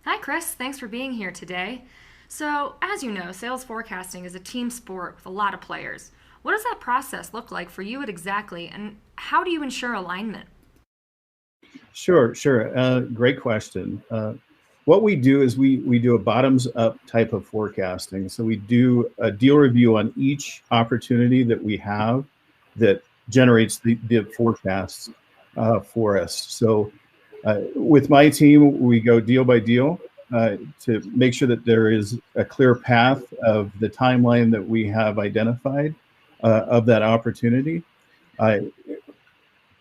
Hi, Chris. Thanks for being here today. So, as you know, sales forecasting is a team sport with a lot of players. What does that process look like for you at Exactly, and how do you ensure alignment? Sure. Great question. What we do is we do a bottoms up type of forecasting. So we do a deal review on each opportunity that we have that generates the forecasts for us. So with my team, we go deal by deal to make sure that there is a clear path of the timeline that we have identified of that opportunity. Uh,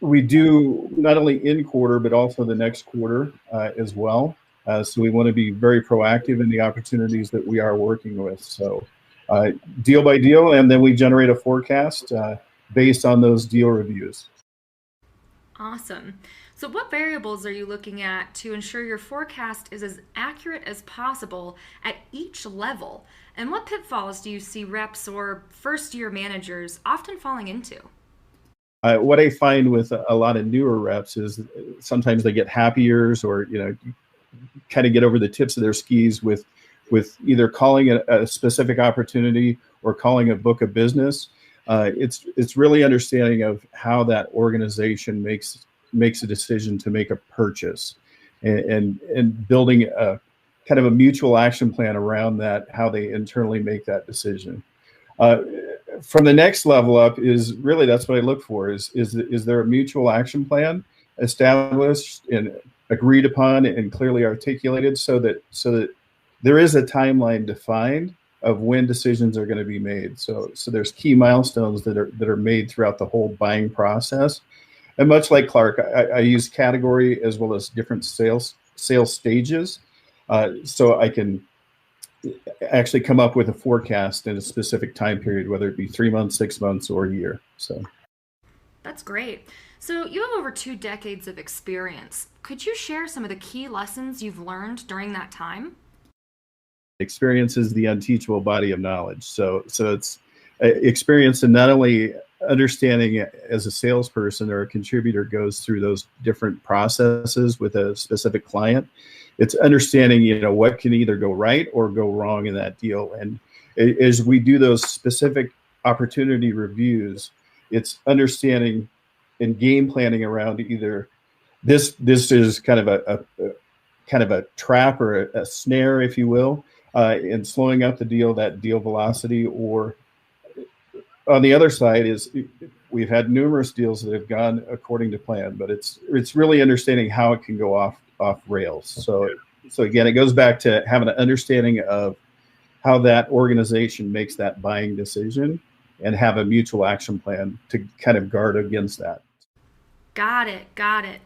we do not only in quarter, but also the next quarter as well. So we want to be very proactive in the opportunities that we are working with. So uh, deal by deal, and then we generate a forecast based on those deal reviews. Awesome. So, what variables are you looking at to ensure your forecast is as accurate as possible at each level? And what pitfalls do you see reps or first year managers often falling into? What I find with a lot of newer reps is sometimes they get happy years, or kind of get over the tips of their skis with either calling a specific opportunity or calling a book of business. It's really understanding of how that organization makes a decision to make a purchase, and building a kind of a mutual action plan around that, how they internally make that decision. Uh, from the next level up is really, that's what I look for, is there a mutual action plan established and agreed upon and clearly articulated, so that there is a timeline defined of when decisions are going to be made. So there's key milestones that are made throughout the whole buying process. And much like Clark, I use category as well as different sales stages, so I can actually come up with a forecast in a specific time period, whether it be 3 months, 6 months, or a year. So That's great. So, you have over 2 decades of experience. Could you share some of the key lessons you've learned during that time? experience is the unteachable body of knowledge. So it's experience in not only understanding as a salesperson or a contributor goes through those different processes with a specific client. It's understanding, what can either go right or go wrong in that deal. And as we do those specific opportunity reviews, it's understanding and game planning around either this is kind of a kind of a trap or a snare, if you will, in slowing up that deal velocity. Or on the other side is, we've had numerous deals that have gone according to plan, but it's really understanding how it can go off rails. So again, it goes back to having an understanding of how that organization makes that buying decision, and have a mutual action plan to kind of guard against that. Got it, got it.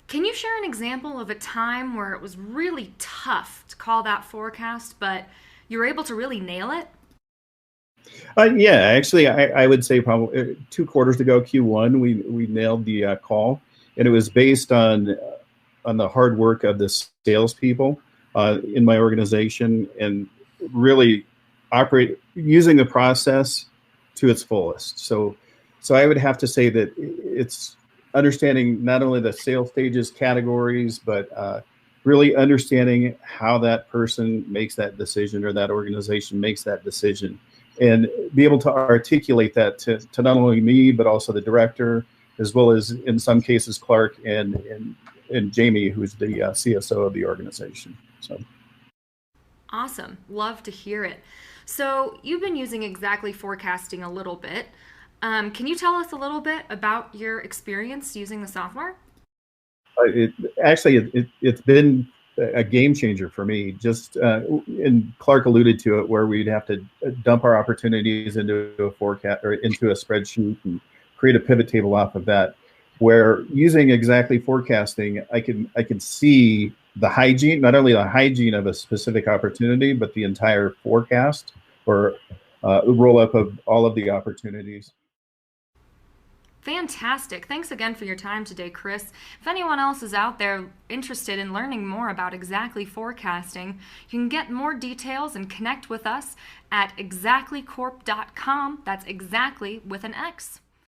Can you share an example of a time where it was really tough to call that forecast, but you were able to really nail it? Yeah, actually, I would say probably 2 quarters ago, Q1, we nailed the call, and it was based on the hard work of the salespeople in my organization, and really operate using the process to its fullest. So I would have to say that it's understanding not only the sales stages, categories, but really understanding how that person makes that decision, or that organization makes that decision, and be able to articulate that to not only me, but also the director, as well as in some cases Clark and Jamie, who's the CSO of the organization. So Awesome. Love to hear it. So, you've been using exactly forecasting a little bit. Can you tell us a little bit about your experience using the software? it actually it's been a game changer for me. Just and Clark alluded to it, where we'd have to dump our opportunities into a forecast or into a spreadsheet and create a pivot table off of that. Where using exactly forecasting, I can see the hygiene, not only the hygiene of a specific opportunity, but the entire forecast, or roll up of all of the opportunities. Fantastic. Thanks again for your time today, Chris. If anyone else is out there interested in learning more about exactly forecasting, you can get more details and connect with us at exactlycorp.com. That's exactly with an X.